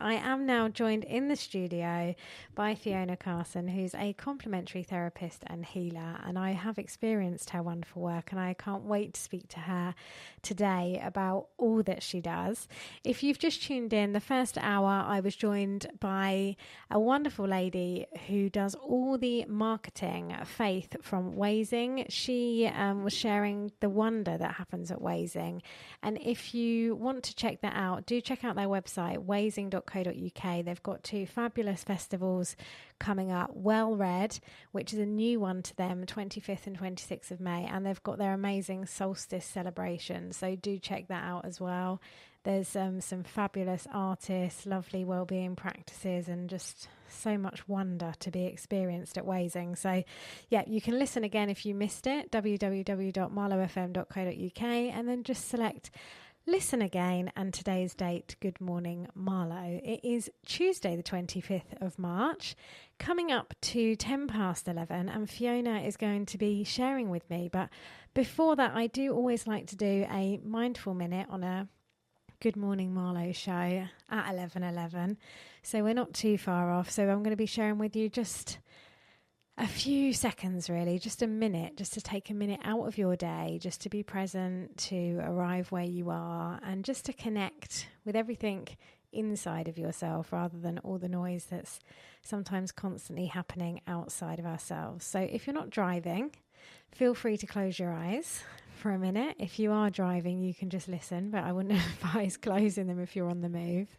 I am now joined in the studio by Fiona Carson, who's a complementary therapist and healer, and I have experienced her wonderful work, and I can't wait to speak to her today about all that she does. If you've just tuned in, the first hour I was joined by a wonderful lady who does all the marketing, Faith from Wazing. She was sharing the wonder that happens at Wazing, and if you want to check that out, do check out their website, wazing.co.uk. They've got 2 fabulous festivals coming up. Well Read, which is a new one to them, 25th and 26th of May, and they've got their amazing solstice celebration, so do check that out as well. There's some fabulous artists, lovely wellbeing practices, and just so much wonder to be experienced at Wazing. So yeah, you can listen again if you missed it, www.marlowfm.co.uk, and then just select listen again, and today's date, Good Morning Marlow. It is Tuesday the 25th of March, coming up to 10 past 11, and Fiona is going to be sharing with me. But before that, I do always like to do a mindful minute on a Good Morning Marlow show at 11:11, so we're not too far off. So I'm going to be sharing with you just a few seconds, really, just a minute, just to take a minute out of your day, just to be present, to arrive where you are, and just to connect with everything inside of yourself rather than all the noise that's sometimes constantly happening outside of ourselves. So if you're not driving, feel free to close your eyes for a minute. If you are driving, you can just listen, but I wouldn't advise closing them if you're on the move.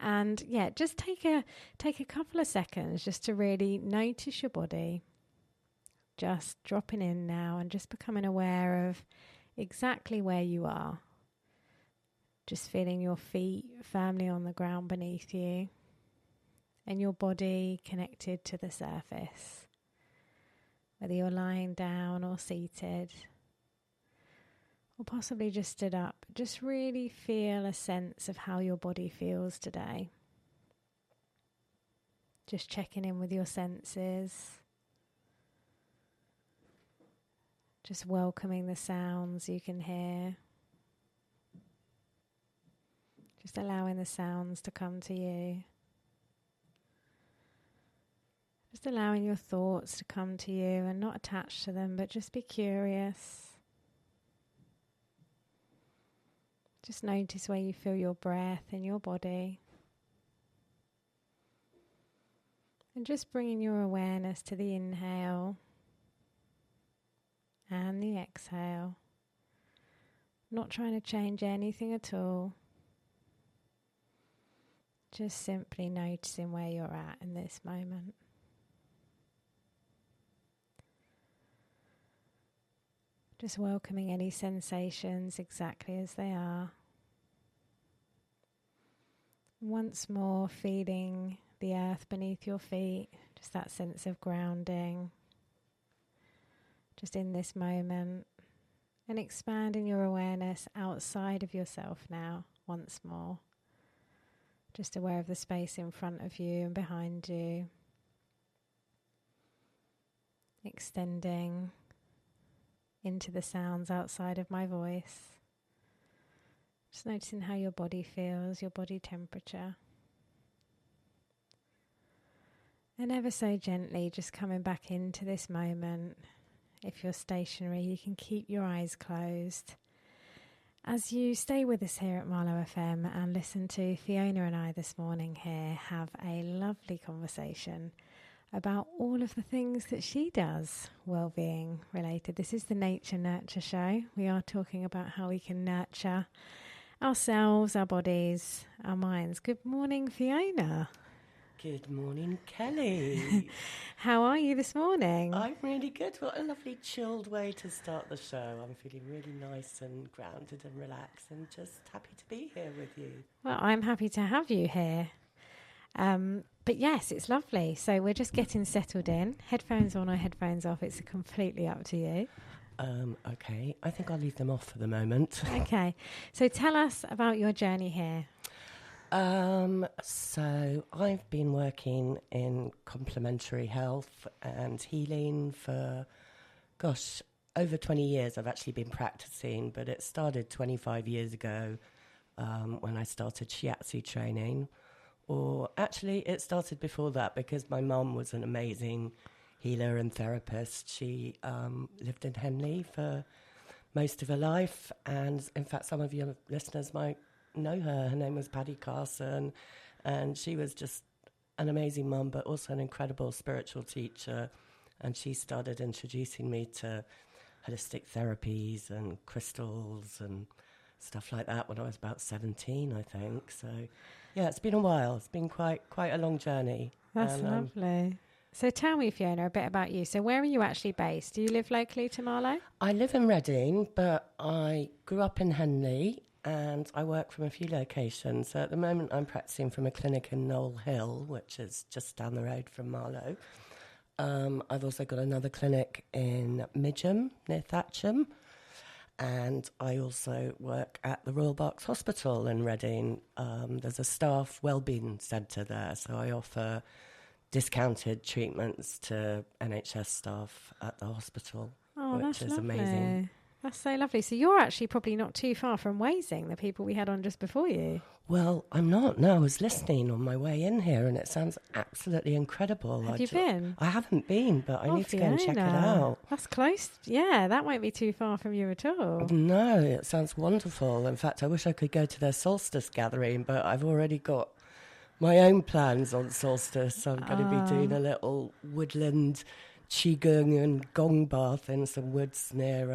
And yeah, just take a couple of seconds just to really notice your body, just dropping in now and just becoming aware of exactly where you are. Just feeling your feet firmly on the ground beneath you and your body connected to the surface, whether you're lying down or seated, or possibly just stood up. Just really feel a sense of how your body feels today. Just checking in with your senses. Just welcoming the sounds you can hear. Just allowing the sounds to come to you. Just allowing your thoughts to come to you and not attached to them, but just be curious. Just notice where you feel your breath in your body. And just bringing your awareness to the inhale and the exhale. Not trying to change anything at all. Just simply noticing where you're at in this moment. Just welcoming any sensations exactly as they are. Once more, feeling the earth beneath your feet, just that sense of grounding, just in this moment, and expanding your awareness outside of yourself now, once more. Just aware of the space in front of you and behind you. Extending into the sounds outside of my voice. Just noticing how your body feels, your body temperature. And ever so gently just coming back into this moment. If you're stationary, you can keep your eyes closed. As you stay with us here at Marlow FM and listen to Fiona and I this morning here have a lovely conversation about all of the things that she does well-being related. This is the Nature Nurture Show. We are talking about how we can nurture ourselves, our bodies, our minds. Good morning, Fiona. Good morning, Kelly. How are you this morning? I'm really good. What a lovely chilled way to start the show. I'm feeling really nice and grounded and relaxed and just happy to be here with you. Well, I'm happy to have you here. But yes, it's lovely. So we're just getting settled in. Headphones on or headphones off, it's completely up to you. Okay, I think I'll leave them off for the moment. Okay, so tell us about your journey here. So I've been working in complementary health and healing for, over 20 years. I've actually been practicing, but it started 25 years ago when I started Shiatsu training, or Actually, it started before that because my mum was an amazing healer and therapist. She lived in Henley for most of her life, and in fact, some of your listeners might know her. Her name was Fiona Carson, and she was just an amazing mum, but also an incredible spiritual teacher. And she started introducing me to holistic therapies and crystals and stuff like that when I was about 17, I think. So, yeah, it's been a while. It's been quite a long journey. That's lovely. So tell me, Fiona, a bit about you. So where are you actually based? Do you live locally to Marlow? I live in Reading, but I grew up in Henley and I work from a few locations. So at the moment, I'm practicing from a clinic in Knoll Hill, which is just down the road from Marlow. I've also got another clinic in Midgham, near Thatcham. And I also work at the Royal Berks Hospital in Reading. There's a staff wellbeing centre there, so I offer discounted treatments to NHS staff at the hospital, which is lovely. Amazing. That's so lovely. So you're actually probably not too far from Wazing, the people we had on just before you. Well, I'm not. No, I was listening on my way in here and it sounds absolutely incredible. Have you been? I haven't been, but I need to go and check it out. That's close. Yeah, that won't be too far from you at all. No, it sounds wonderful. In fact, I wish I could go to their solstice gathering, but I've already got my own plans on solstice. I'm going to be doing a little woodland qigong and gong bath in some woods near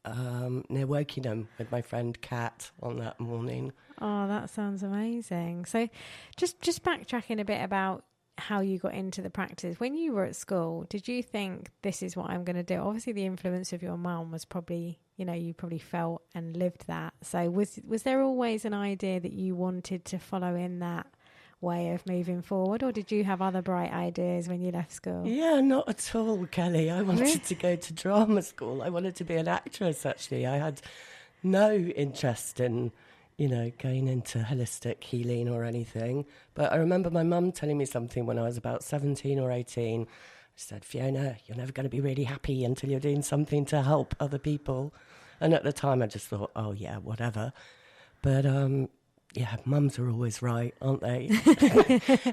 Wokingham with my friend Kat on that morning. Oh, that sounds amazing. So just backtracking a bit about how you got into the practice. When you were at school, did you think this is what I'm going to do? Obviously, the influence of your mum was probably, you probably felt and lived that. So was there always an idea that you wanted to follow in that way of moving forward, or did you have other bright ideas when you left school? Yeah, not at all, Kelly. I wanted to go to drama school. I wanted to be an actress, actually. I had no interest in going into holistic healing or anything. But I remember my mum telling me something when I was about 17 or 18. She said, Fiona, you're never going to be really happy until you're doing something to help other people. And at the time, I just thought, oh, yeah, whatever. But, yeah, mums are always right, aren't they?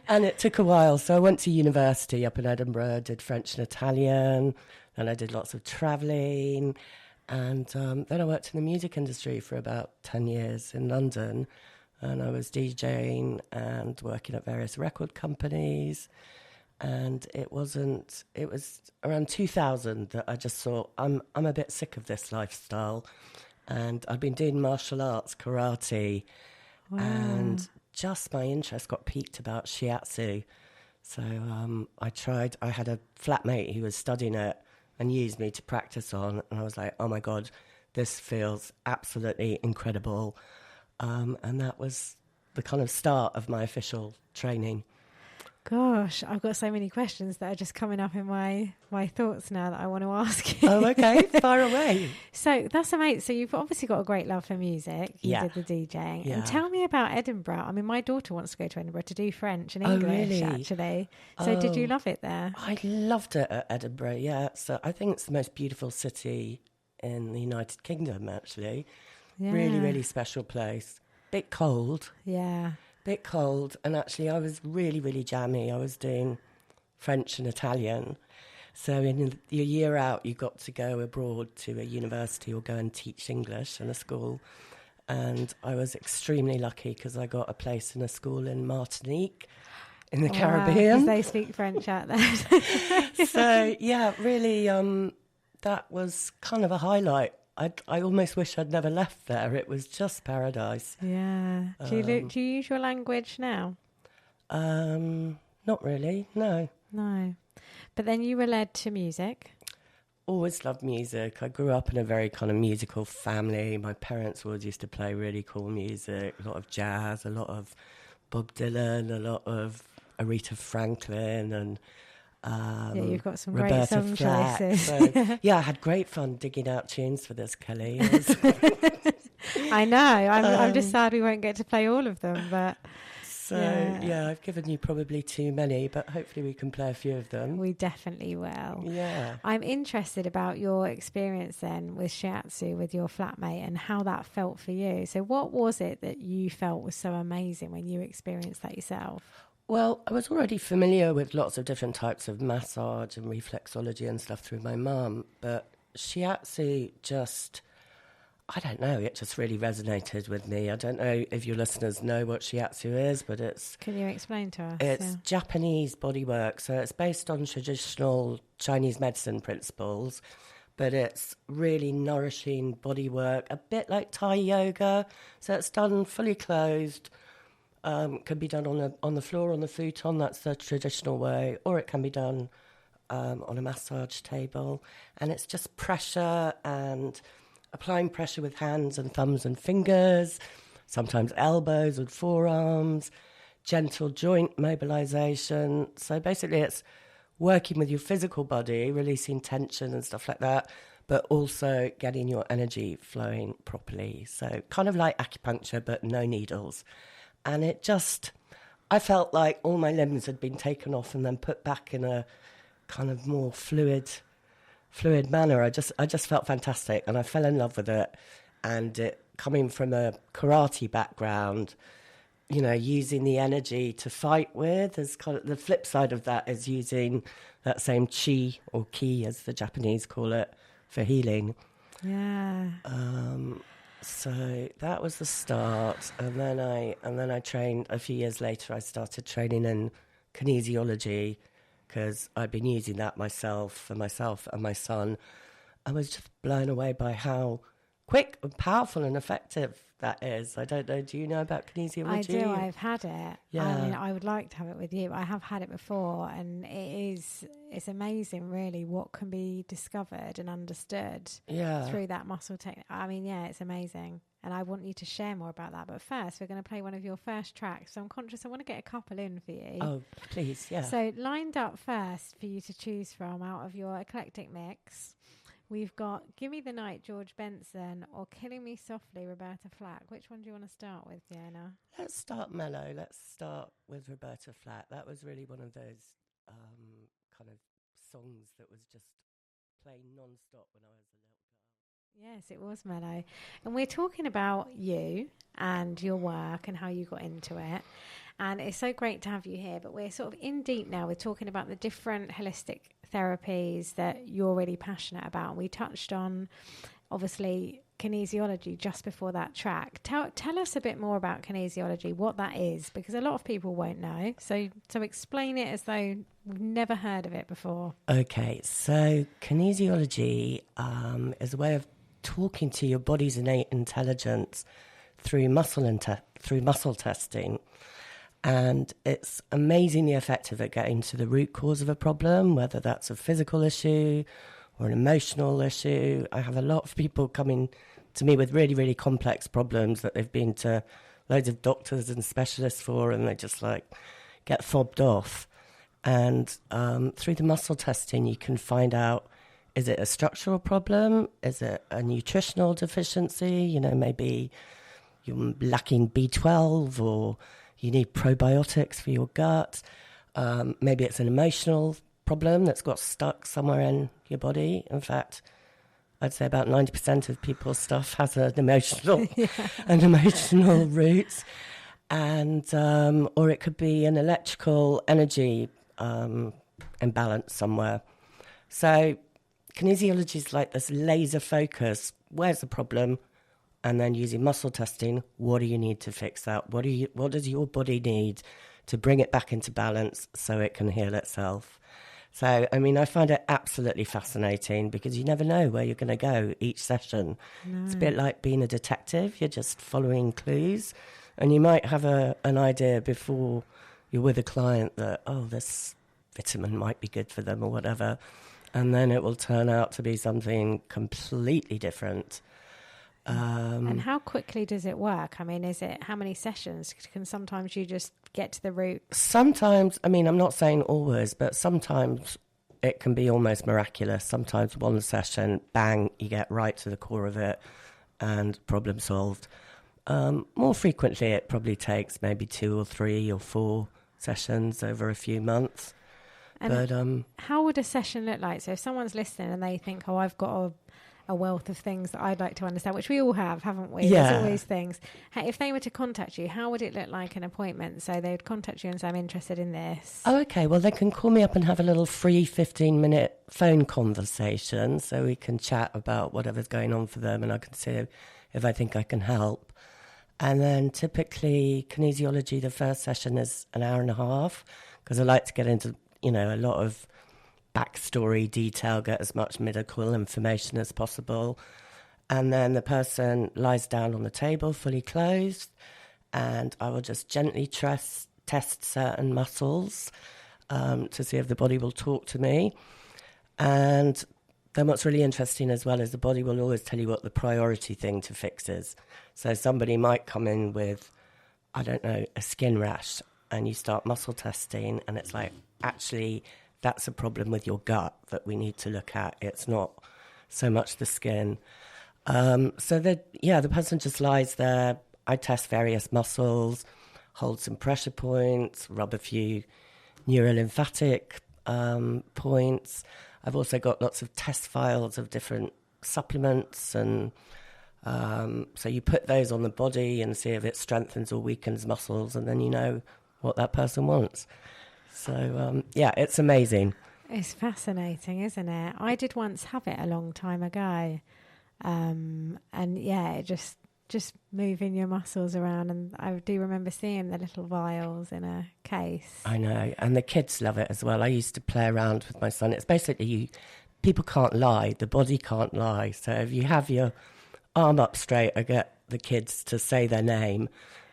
And it took a while. So I went to university up in Edinburgh, did French and Italian, and I did lots of travelling. And then I worked in the music industry for about 10 years in London, and I was DJing and working at various record companies. And it was around 2000 that I just thought, I'm a bit sick of this lifestyle. And I'd been doing martial arts, karate, and just my interest got piqued about Shiatsu. So I had a flatmate who was studying it and used me to practice on, and I was like, oh my God, this feels absolutely incredible. And that was the kind of start of my official training. Gosh, I've got so many questions that are just coming up in my thoughts now that I want to ask you. Oh, okay, far away. So that's amazing. So you've obviously got a great love for music. You did the DJing. Yeah. And tell me about Edinburgh. I mean, my daughter wants to go to Edinburgh to do French and English, actually. So did you love it there? I loved it at Edinburgh, yeah. So I think it's the most beautiful city in the United Kingdom, actually. Yeah. Really, really special place. Bit cold. Yeah. Bit cold, and actually I was really, really jammy. I was doing French and Italian. So in your year out, you got to go abroad to a university or go and teach English in a school. And I was extremely lucky because I got a place in a school in Martinique in the Caribbean. Because they speak French out there. So, yeah, really, that was kind of a highlight. I almost wish I'd never left there. It was just paradise. Yeah. Do you use your language now? Not really, no. No. But then you were led to music. Always loved music. I grew up in a very kind of musical family. My parents always used to play really cool music, a lot of jazz, a lot of Bob Dylan, a lot of Aretha Franklin and you've got some Roberta great song Flack. choices. So, yeah, I had great fun digging out tunes for this, Kelly. I know. I'm just sad we won't get to play all of them, but So, yeah, I've given you probably too many, but hopefully we can play a few of them. We definitely will. Yeah. I'm interested about your experience then with Shiatsu, with your flatmate, and how that felt for you. So what was it that you felt was so amazing when you experienced that yourself? Well, I was already familiar with lots of different types of massage and reflexology and stuff through my mum, but Shiatsu just, I don't know, it just really resonated with me. I don't know if your listeners know what Shiatsu is, but it's... Can you explain to us? It's Japanese bodywork, so it's based on traditional Chinese medicine principles, but it's really nourishing bodywork, a bit like Thai yoga. So it's done fully clothed, can be done on the floor, on the futon, that's the traditional way, or it can be done on a massage table. And it's just pressure and applying pressure with hands and thumbs and fingers, sometimes elbows and forearms, gentle joint mobilization. So basically it's working with your physical body, releasing tension and stuff like that, but also getting your energy flowing properly. So kind of like acupuncture, but no needles. And it just, I felt like all my limbs had been taken off and then put back in a kind of more fluid manner. I just felt fantastic, and I fell in love with it. And it, coming from a karate background, you know, using the energy to fight with, is kind of the flip side of that is using that same chi or ki, as the Japanese call it, for healing. Yeah. So that was the start, and then I trained a few years later. I started training in kinesiology because I'd been using that for myself and my son. I was just blown away by how quick and powerful and effective that is. I don't know, do you know about kinesiology? I do, I've had it. Yeah. I mean, I would like to have it with you. I have had it before, and it's amazing really what can be discovered and understood through that muscle technique. I mean, yeah, it's amazing. And I want you to share more about that. But first, we're going to play one of your first tracks. So I'm conscious I want to get a couple in for you. Oh, please, yeah. So lined up first for you to choose from out of your eclectic mix, we've got Gimme the Night, George Benson, or Killing Me Softly, Roberta Flack. Which one do you want to start with, Fiona? Let's start mellow. Let's start with Roberta Flack. That was really one of those kind of songs that was just playing non-stop when I was a little girl. Yes, it was mellow. And we're talking about you and your work and how you got into it. And it's so great to have you here. But we're sort of in deep now. We're talking about the different holistic therapies that you're really passionate about. And we touched on, obviously, kinesiology just before that track. Tell us a bit more about kinesiology, what that is, because a lot of people won't know. So explain it as though we've never heard of it before. Okay, so kinesiology is a way of talking to your body's innate intelligence through muscle testing. And it's amazingly effective at getting to the root cause of a problem, whether that's a physical issue or an emotional issue. I have a lot of people coming to me with really, really complex problems that they've been to loads of doctors and specialists for, and they just like get fobbed off. And through the muscle testing, you can find out, is it a structural problem? Is it a nutritional deficiency? You know, maybe you're lacking B12, or you need probiotics for your gut. Maybe it's an emotional problem that's got stuck somewhere in your body. In fact, I'd say about 90% of people's stuff has an emotional root. And or it could be an electrical energy imbalance somewhere. So kinesiology is like this laser focus. Where's the problem? And then using muscle testing, what do you need to fix that? What does your body need to bring it back into balance so it can heal itself? So, I mean, I find it absolutely fascinating because you never know where you're going to go each session. No. It's a bit like being a detective. You're just following clues. And you might have an idea before you're with a client that, this vitamin might be good for them or whatever. And then it will turn out to be something completely different. And how quickly does it work? I mean, how many sessions? Can sometimes you just get to the root? Sometimes, I mean, I'm not saying always, but sometimes it can be almost miraculous. Sometimes one session, bang, you get right to the core of it and problem solved. More frequently, it probably takes maybe 2 or 3 or 4 sessions over a few months. And but how would a session look like? So if someone's listening and they think, oh, I've got a wealth of things that I'd like to understand, which we all have, haven't we? Yeah. There's always things. If they were to contact you, how would it look like an appointment? So they would contact you and say, I'm interested in this. Oh, okay. Well, they can call me up and have a little free 15-minute phone conversation so we can chat about whatever's going on for them and I can see if I think I can help. And then typically kinesiology, the first session is an hour and a half because I like to get into, a lot of backstory detail, get as much medical information as possible. And then the person lies down on the table, fully clothed, and I will just gently test certain muscles to see if the body will talk to me. And then what's really interesting as well is the body will always tell you what the priority thing to fix is. So somebody might come in with, I don't know, a skin rash, and you start muscle testing, and it's like, actually, that's a problem with your gut that we need to look at. It's not so much the skin. So the person just lies there. I test various muscles, hold some pressure points, rub a few neurolymphatic points. I've also got lots of test files of different supplements, and so you put those on the body and see if it strengthens or weakens muscles, and then you know what that person wants. So, it's amazing. It's fascinating, isn't it? I did once have it a long time ago. It just moving your muscles around. And I do remember seeing the little vials in a case. I know. And the kids love it as well. I used to play around with my son. It's basically people can't lie. The body can't lie. So if you have your arm up straight, I get the kids to say their name.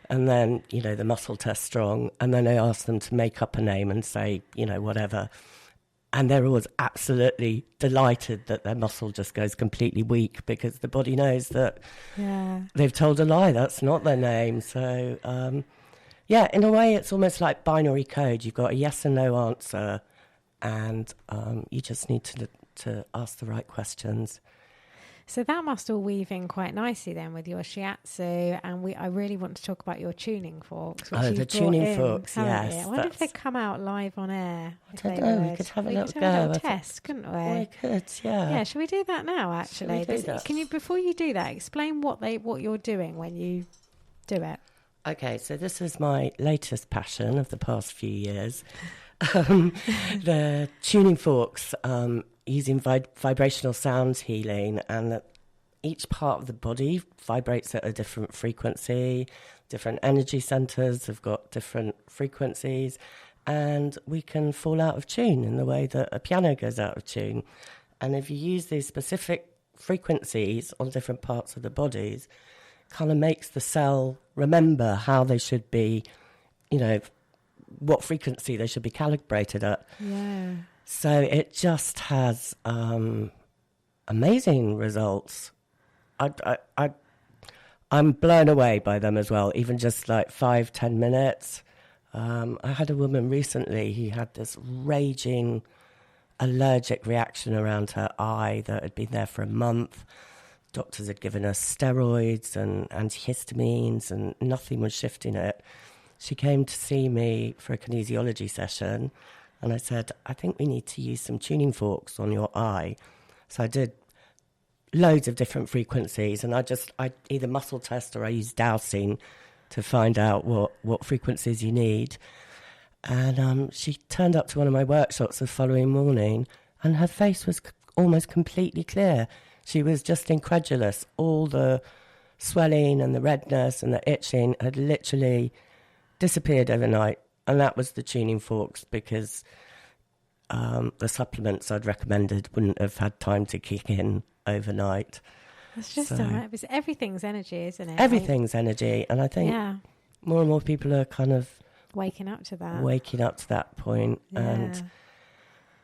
And then, the muscle test strong. And then I ask them to make up a name and say, whatever. And they're always absolutely delighted that their muscle just goes completely weak because the body knows that they've told a lie. That's not their name. So, in a way, it's almost like binary code. You've got a yes and no answer, and you just need to ask the right questions. So that must all weave in quite nicely then with your Shiatsu, and I really want to talk about your tuning forks. The tuning forks, yes. I wonder if they come out live on air. I don't know, we could have a little go. A little test, couldn't we? We could, yeah. Yeah, shall we do that now, actually? Can you, before you do that, explain what you're doing when you do it? Okay, so this is my latest passion of the past few years. The tuning forks, using vibrational sound healing, and that each part of the body vibrates at a different frequency. Different energy centers have got different frequencies, and we can fall out of tune in the way that a piano goes out of tune. And if you use these specific frequencies on different parts of the bodies, kind of makes the cell remember how they should be, what frequency they should be calibrated at. Yeah. So it just has amazing results. I'm blown away by them as well, even just like 5-10 minutes. I had a woman recently who had this raging allergic reaction around her eye that had been there for a month. Doctors had given her steroids and antihistamines and nothing was shifting it. She came to see me for a kinesiology session, and I said, I think we need to use some tuning forks on your eye. So I did loads of different frequencies, and I either muscle test or I use dowsing to find out what frequencies you need. And she turned up to one of my workshops the following morning, and her face was almost completely clear. She was just incredulous. All the swelling and the redness and the itching had literally disappeared overnight. And that was the tuning forks, because the supplements I'd recommended wouldn't have had time to kick in overnight. It's just because everything's energy, isn't it? Everything's energy. And I think more and more people are kind of waking up to that point. Yeah. And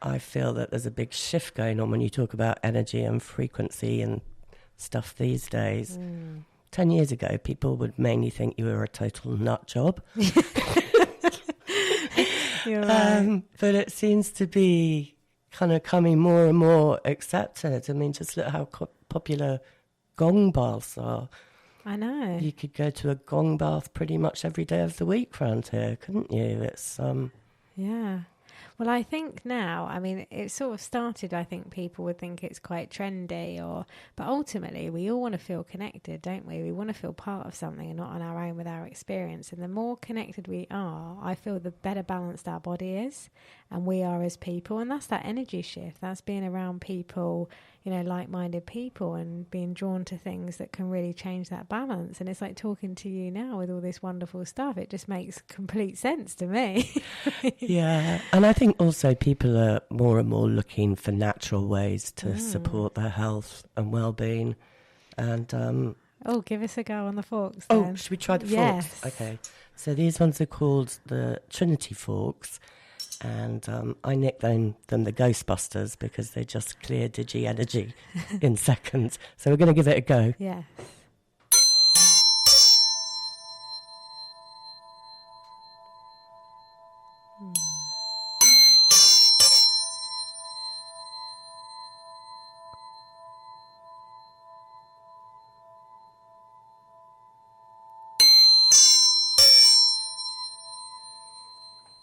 I feel that there's a big shift going on when you talk about energy and frequency and stuff these days. 10 years ago, people would mainly think you were a total nut job. You're right. But it seems to be kind of coming more and more accepted. I mean, just look how popular gong baths are. I know. You could go to a gong bath pretty much every day of the week around here, couldn't you? It's Yeah. Well, I think now, I mean, it sort of started, I think people would think it's quite trendy, but ultimately we all want to feel connected, don't we? We want to feel part of something and not on our own with our experience. And the more connected we are, I feel the better balanced our body is and we are as people. And that's that energy shift. That's being around people, you know, like-minded people and being drawn to things that can really change that balance. And it's like talking to you now with all this wonderful stuff. It just makes complete sense to me. Yeah, and I think also people are more and more looking for natural ways to support their health and well-being. And give us a go on the forks oh, then. should we try the Yes. forks? Okay, so these ones are called the Trinity forks, and I nicknamed them the Ghostbusters because they just clear digi energy in seconds. So we're going to give it a go. Yes.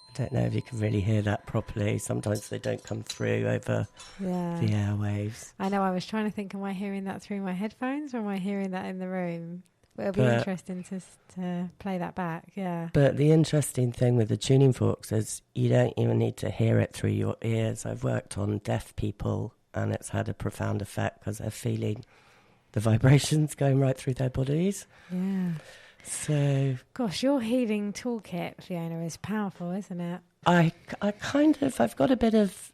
I don't know if you can really hear that properly. Sometimes they don't come through over the airwaves. I know, I was trying to think, am I hearing that through my headphones or am I hearing that in the room? It'll be interesting to play that back, yeah. But the interesting thing with the tuning forks is you don't even need to hear it through your ears. I've worked on deaf people and it's had a profound effect because they're feeling the vibrations going right through their bodies. Yeah. So, gosh, your healing toolkit, Fiona, is powerful, isn't it? I've got a bit of,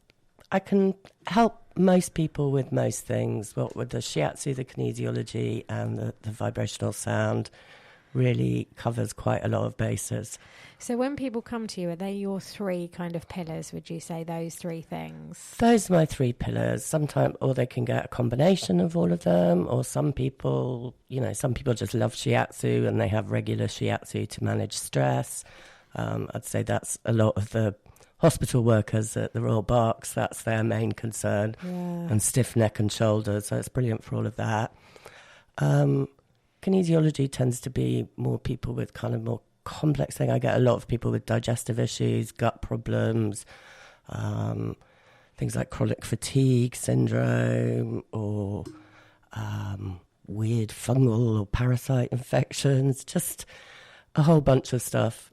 I can help most people with most things. What with the Shiatsu, the Kinesiology, and the vibrational sound really covers quite a lot of bases. So when people come to you, are they your three kind of pillars, would you say, those three things? Those are my three pillars. Sometimes, or they can get a combination of all of them, or some people just love Shiatsu and they have regular Shiatsu to manage stress. I'd say that's a lot of the hospital workers at the Royal Berks, that's their main concern, and stiff neck and shoulders, so it's brilliant for all of that. Kinesiology tends to be more people with kind of more complex thing. I get a lot of people with digestive issues, gut problems, things like chronic fatigue syndrome, or weird fungal or parasite infections, just a whole bunch of stuff.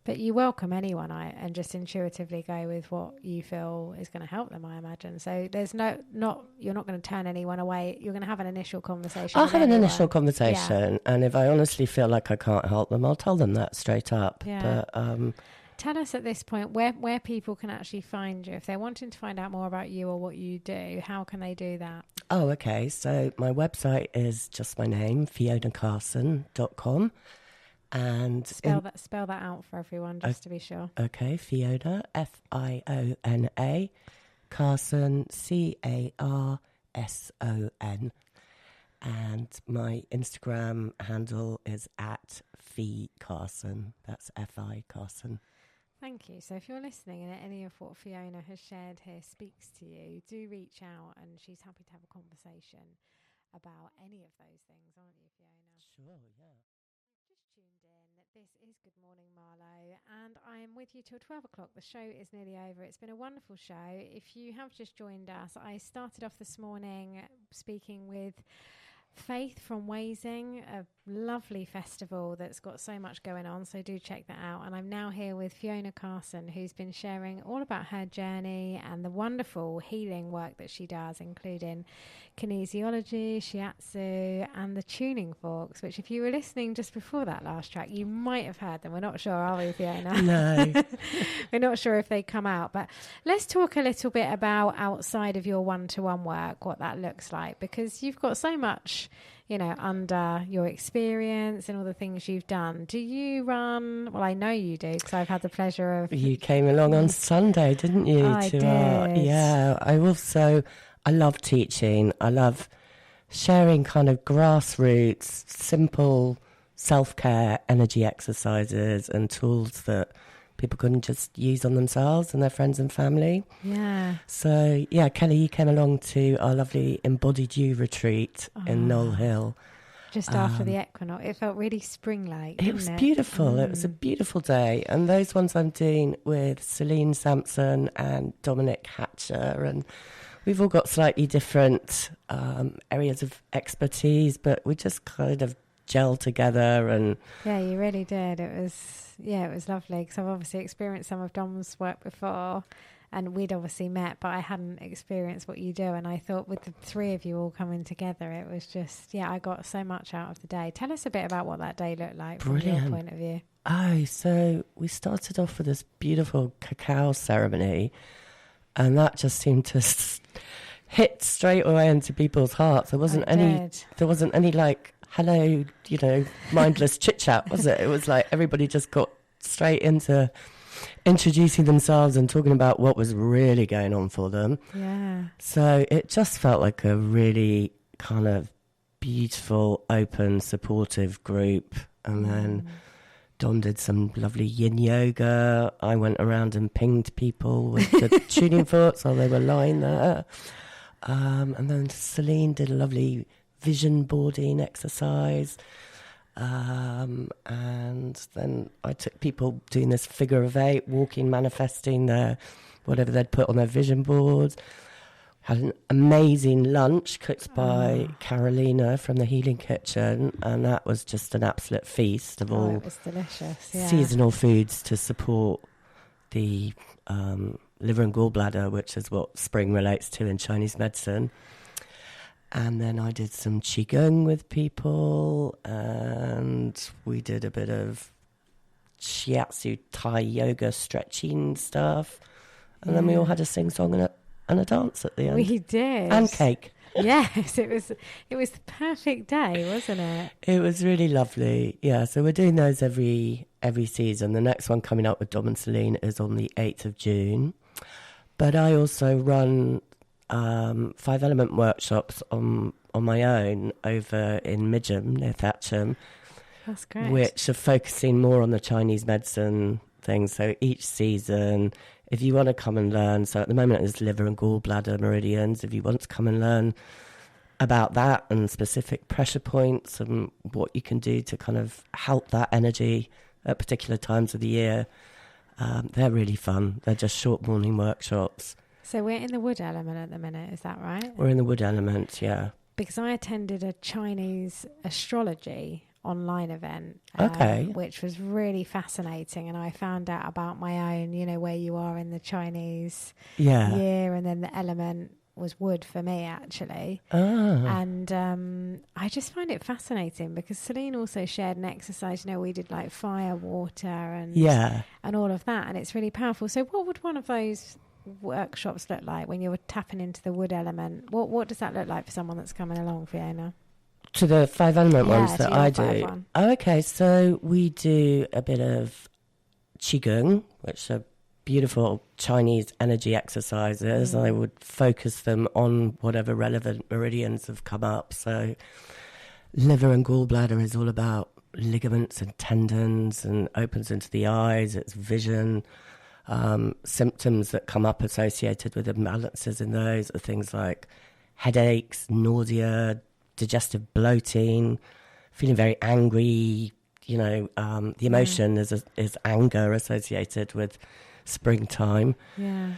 But you welcome anyone and just intuitively go with what you feel is going to help them, I imagine. So there's you're not going to turn anyone away. You're going to have an initial conversation. I'll have an initial conversation, and if I honestly feel like I can't help them, I'll tell them that straight up. Yeah. But tell us at this point where people can actually find you. If they're wanting to find out more about you or what you do, how can they do that? Oh, okay. So my website is just my name, FionaCarson.com. And spell that out for everyone, just to be sure. Okay, Fiona, Fiona, Carson, Carson. And my Instagram handle is @FiCarson. That's Fi Carson. Thank you. So if you're listening and any of what Fiona has shared here speaks to you, do reach out, and she's happy to have a conversation about any of those things, aren't you, Fiona? Sure, yeah. Tuned in. This is Good Morning Marlow, and I am with you till 12 o'clock. The show is nearly over. It's been a wonderful show. If you have just joined us, I started off this morning speaking with Faith from Wazing, a lovely festival that's got so much going on, so do check that out. And I'm now here with Fiona Carson, who's been sharing all about her journey and the wonderful healing work that she does, including kinesiology, shiatsu, and the tuning forks, which if you were listening just before that last track, you might have heard them. We're not sure, are we, Fiona? No. We're not sure if they come out, but let's talk a little bit about outside of your one-to-one work, what that looks like, because you've got so much, you know, under your experience and all the things you've done. Do you run? Well, I know you do, because I've had the pleasure of... You came along on Sunday, didn't you? I did. Yeah, I love teaching. I love sharing kind of grassroots, simple self-care energy exercises and tools that people can just use on themselves and their friends and family. Yeah. So, yeah, Kelly, you came along to our lovely Embodied You retreat in Knoll Hill. just after the equinox. It felt really spring-like, It didn't was it? beautiful. It was a beautiful day. And those ones I'm doing with Celine Sampson and Dominic Hatcher. And we've all got slightly different areas of expertise, but we just kind of gel together. And yeah, you really did. It was lovely, because I've obviously experienced some of Dom's work before, and we'd obviously met, but I hadn't experienced what you do. And I thought with the three of you all coming together, it was just, I got so much out of the day. Tell us a bit about what that day looked like from your point of view. Oh, so we started off with this beautiful cacao ceremony, and that just seemed to hit straight away into people's hearts. There wasn't any like, hello, mindless chit chat, was it? It was like everybody just got straight into introducing themselves and talking about what was really going on for them. Yeah. So it just felt like a really kind of beautiful, open, supportive group. And then Dom did some lovely yin yoga. I went around and pinged people with the tuning forks while they were lying there. And then Celine did a lovely vision boarding exercise. And then I took people doing this figure of 8, walking, manifesting whatever they'd put on their vision boards. Had an amazing lunch cooked by Carolina from the Healing Kitchen, and that was just an absolute feast of all it was delicious, yeah. seasonal foods to support the liver and gallbladder, which is what spring relates to in Chinese medicine. And then I did some Qigong with people, and we did a bit of Shiatsu Thai yoga stretching stuff. And then we all had a sing-song and a dance at the end. We did. And cake. Yes, it was the perfect day, wasn't it? It was really lovely. Yeah, so we're doing those every season. The next one coming up with Dom and Celine is on the 8th of June. But I also run 5-element workshops on my own over in Midgham, near Thatcham. That's great. Which are focusing more on the Chinese medicine thing. So each season, if you want to come and learn, so at the moment it's liver and gallbladder meridians. If you want to come and learn about that and specific pressure points and what you can do to kind of help that energy at particular times of the year, they're really fun. They're just short morning workshops. So we're in the wood element at the minute, is that right? We're in the wood element, yeah. Because I attended a Chinese astrology online event, which was really fascinating, and I found out about my own, where you are in the Chinese year, and then the element was wood for me, actually. And I just find it fascinating because Celine also shared an exercise, we did like fire, water, and all of that, and it's really powerful. So what would one of those workshops look like when you were tapping into the wood element? What does that look like for someone that's coming along, Fiona? To the 5-element ones that I do. Oh, okay, so we do a bit of Qigong, which are beautiful Chinese energy exercises. I would focus them on whatever relevant meridians have come up. So liver and gallbladder is all about ligaments and tendons and opens into the eyes. It's vision. Symptoms that come up associated with imbalances in those are things like headaches, nausea, digestive bloating, feeling very angry. The emotion is anger associated with springtime. Yeah.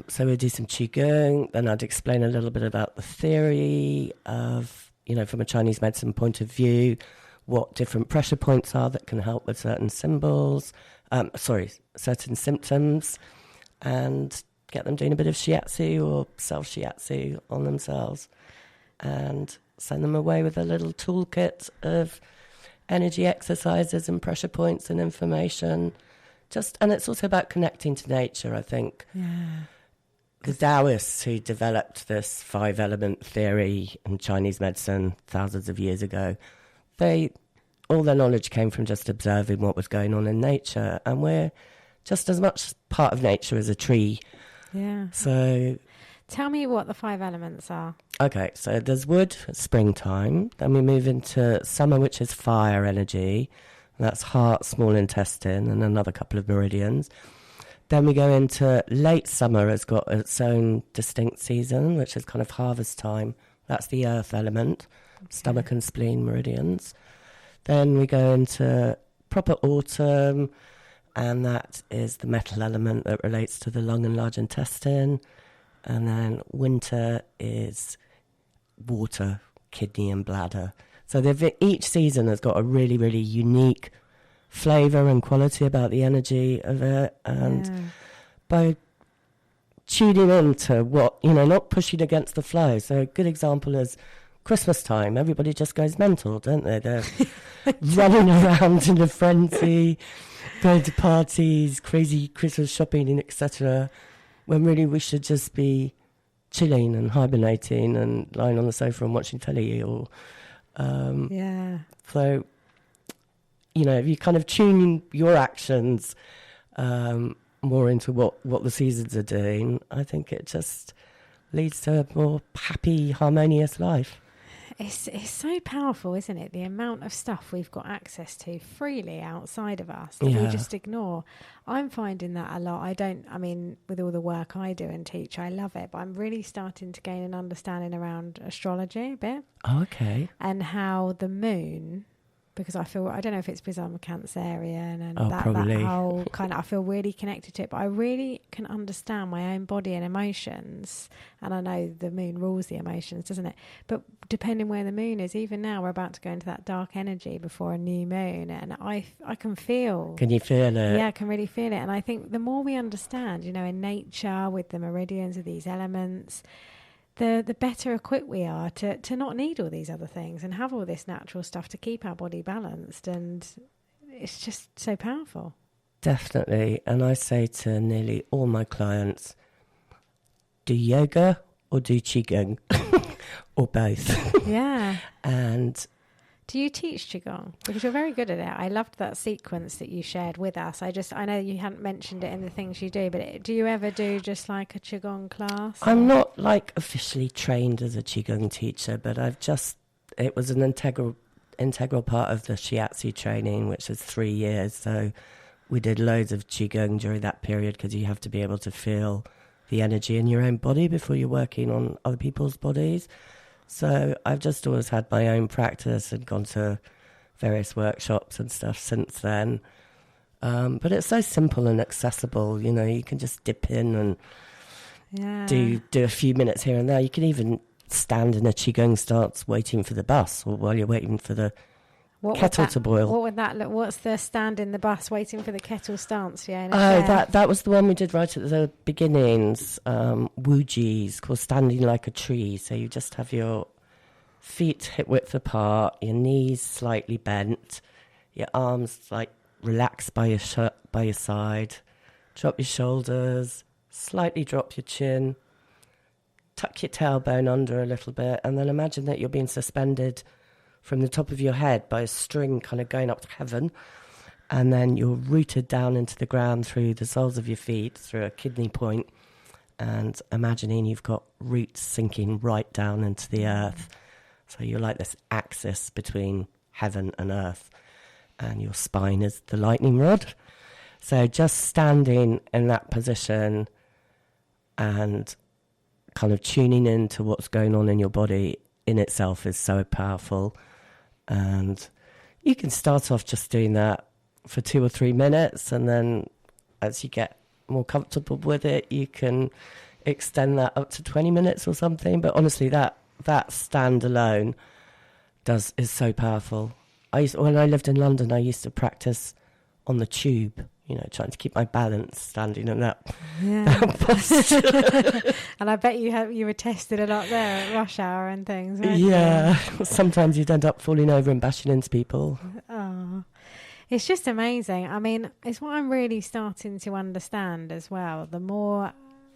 So we do some Qigong. Then I'd explain a little bit about the theory of, from a Chinese medicine point of view, what different pressure points are that can help with certain certain symptoms, and get them doing a bit of Shiatsu or self-Shiatsu on themselves, and send them away with a little toolkit of energy exercises and pressure points and information. And it's also about connecting to nature, I think. Yeah. The Taoists who developed this 5-element theory in Chinese medicine thousands of years ago, all their knowledge came from just observing what was going on in nature, and we're just as much part of nature as a tree. Yeah. So tell me what the 5 elements are. Okay, so there's wood, springtime. Then we move into summer, which is fire energy. That's heart, small intestine, and another couple of meridians. Then we go into late summer. It's got its own distinct season, which is kind of harvest time. That's the earth element. stomach and spleen meridians. Then we go into proper autumn, and that is the metal element that relates to the lung and large intestine. And then winter is water, kidney and bladder. So each season has got a really, really unique flavour and quality about the energy of it. And by tuning into what, not pushing against the flow. So a good example is Christmas time. Everybody just goes mental, don't they? They're running around in a frenzy, going to parties, crazy Christmas shopping, and etc. When really we should just be chilling and hibernating and lying on the sofa and watching telly. Or so, if you kind of tune your actions more into what the seasons are doing, I think it just leads to a more happy, harmonious life. It's so powerful, isn't it? The amount of stuff we've got access to freely outside of us that we just ignore. I'm finding that a lot. With all the work I do and teach, I love it, but I'm really starting to gain an understanding around astrology a bit. Oh, okay. And how the moon, because I don't know if it's because I'm a Cancerian and that whole kind of, I feel really connected to it, but I really can understand my own body and emotions. And I know the moon rules the emotions, doesn't it? But depending where the moon is, even now we're about to go into that dark energy before a new moon, and I can feel. Can you feel it? Yeah, I can really feel it. And I think the more we understand, in nature with the meridians of these elements, the better equipped we are to not need all these other things and have all this natural stuff to keep our body balanced. And it's just so powerful. Definitely. And I say to nearly all my clients, do yoga or do Qigong or both. Yeah. And do you teach Qigong? Because you're very good at it. I loved that sequence that you shared with us. I know you hadn't mentioned it in the things you do, but do you ever do just like a Qigong class? I'm not officially trained as a Qigong teacher, but it was an integral part of the Shiatsu training, which is 3 years. So we did loads of Qigong during that period because you have to be able to feel the energy in your own body before you're working on other people's bodies. So I've just always had my own practice and gone to various workshops and stuff since then. But it's so simple and accessible. You can just dip in and do a few minutes here and there. You can even stand in a Qigong stance waiting for the bus, or while you're waiting for the kettle to boil. What would that look? What's the stand in the bus waiting for the kettle stance? That was the one we did right at the beginnings. Wuji's called standing like a tree. So you just have your feet hip width apart, your knees slightly bent, your arms relaxed by your side. Drop your shoulders, slightly drop your chin, tuck your tailbone under a little bit, and then imagine that you're being suspended from the top of your head by a string kind of going up to heaven, and then you're rooted down into the ground through the soles of your feet, through a kidney point, and imagining you've got roots sinking right down into the earth. So you're like this axis between heaven and earth, and your spine is the lightning rod. So just standing in that position and kind of tuning into what's going on in your body in itself is so powerful. And you can start off just doing that for 2 or 3 minutes, and then as you get more comfortable with it, you can extend that up to 20 minutes or something. But honestly, that stand alone is so powerful. When I lived in London, I used to practice on the tube, trying to keep my balance standing in that posture. And I bet you were tested a lot there at rush hour and things, weren't you? Sometimes you'd end up falling over and bashing into people. Oh, it's just amazing. It's what I'm really starting to understand as well. The more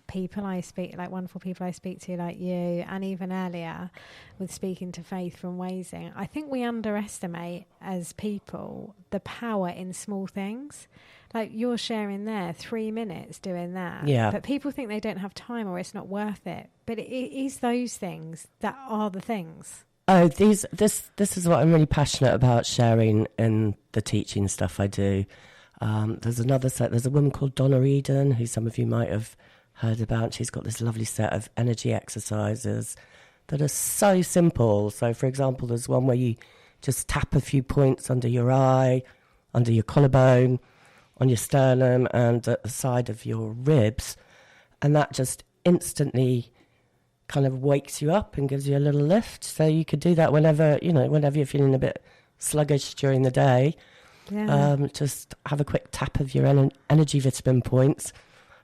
people I speak, wonderful people I speak to, like you, and even earlier with speaking to Faith from Wazing, I think we underestimate as people the power in small things. Like you're sharing there, 3 minutes doing that. Yeah. But people think they don't have time or it's not worth it. But it is those things that are the things. Oh, this is what I'm really passionate about sharing in the teaching stuff I do. There's a woman called Donna Eden, who some of you might have heard about. She's got this lovely set of energy exercises that are so simple. So, for example, there's one where you just tap a few points under your eye, under your collarbone, on your sternum, and at the side of your ribs. And that just instantly kind of wakes you up and gives you a little lift. So you could do that whenever you're feeling a bit sluggish during the day. Yeah. Just have a quick tap of your energy vitamin points.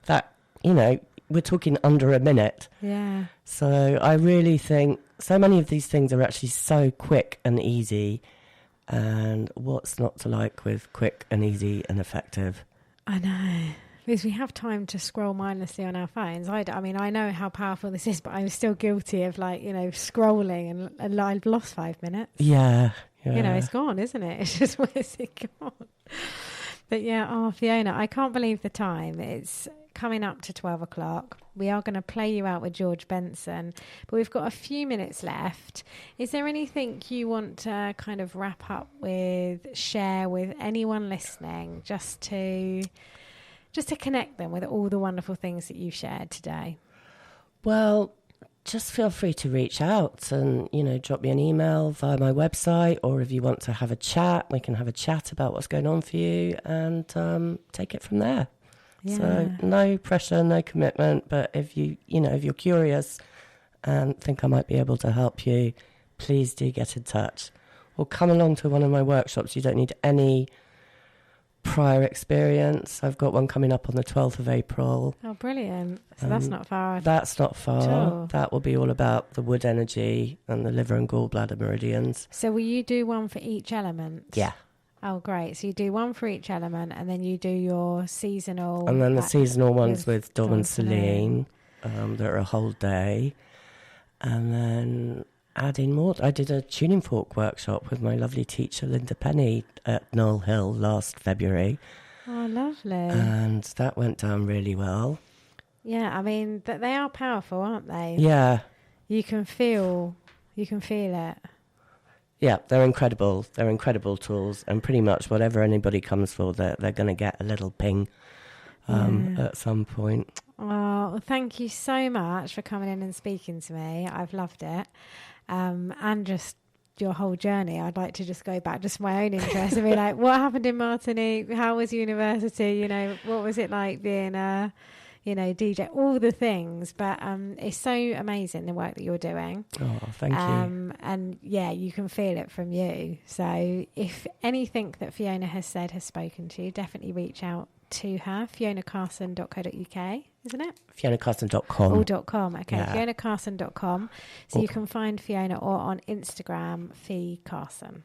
That, we're talking under a minute. Yeah. So I really think so many of these things are actually so quick and easy. And what's not to like with quick and easy and effective? I know. Because we have time to scroll mindlessly on our phones. I know how powerful this is, but I'm still guilty of scrolling and I've lost 5 minutes. Yeah. It's gone, isn't it? It's just, where's it gone? But yeah, Fiona, I can't believe the time. It's coming up to 12 o'clock. We are going to play you out with George Benson, but we've got a few minutes left. Is there anything you want to kind of wrap up with, share with anyone listening, just to connect them with all the wonderful things that you've shared today? Well, just feel free to reach out and, drop me an email via my website, or if you want to have a chat, we can have a chat about what's going on for you and take it from there. Yeah. So no pressure, no commitment, but if you're curious and think I might be able to help you, please do get in touch or come along to one of my workshops. You don't need any prior experience. I've got one coming up on the 12th of April. Oh, brilliant. So that's not far. That's not far. Sure. That will be all about the wood energy and the liver and gallbladder meridians. So will you do one for each element? Yeah. Oh, great. So you do one for each element and then you do your seasonal. And then the seasonal ones with Dom and Celine. They're a whole day. And then adding more. I did a tuning fork workshop with my lovely teacher, Linda Penny, at Knoll Hill last February. Oh, lovely. And that went down really well. Yeah, I mean, they are powerful, aren't they? Yeah. You can feel it. Yeah, they're incredible. They're incredible tools. And pretty much whatever anybody comes for, they're going to get a little ping at some point. Oh, well, thank you so much for coming in and speaking to me. I've loved it. And just your whole journey. I'd like to just go back, just my own interest, and be like, what happened in Martinique? How was university? What was it like being a, DJ? All the things. But it's so amazing, the work that you're doing. Oh, thank you. And yeah, you can feel it from you. So if anything that Fiona has said has spoken to you, definitely reach out to her. FionaCarson.co.uk, isn't it? FionaCarson.com. Oh, .com. Okay, yeah. FionaCarson.com. So you can find Fiona or on Instagram, Fee Carson.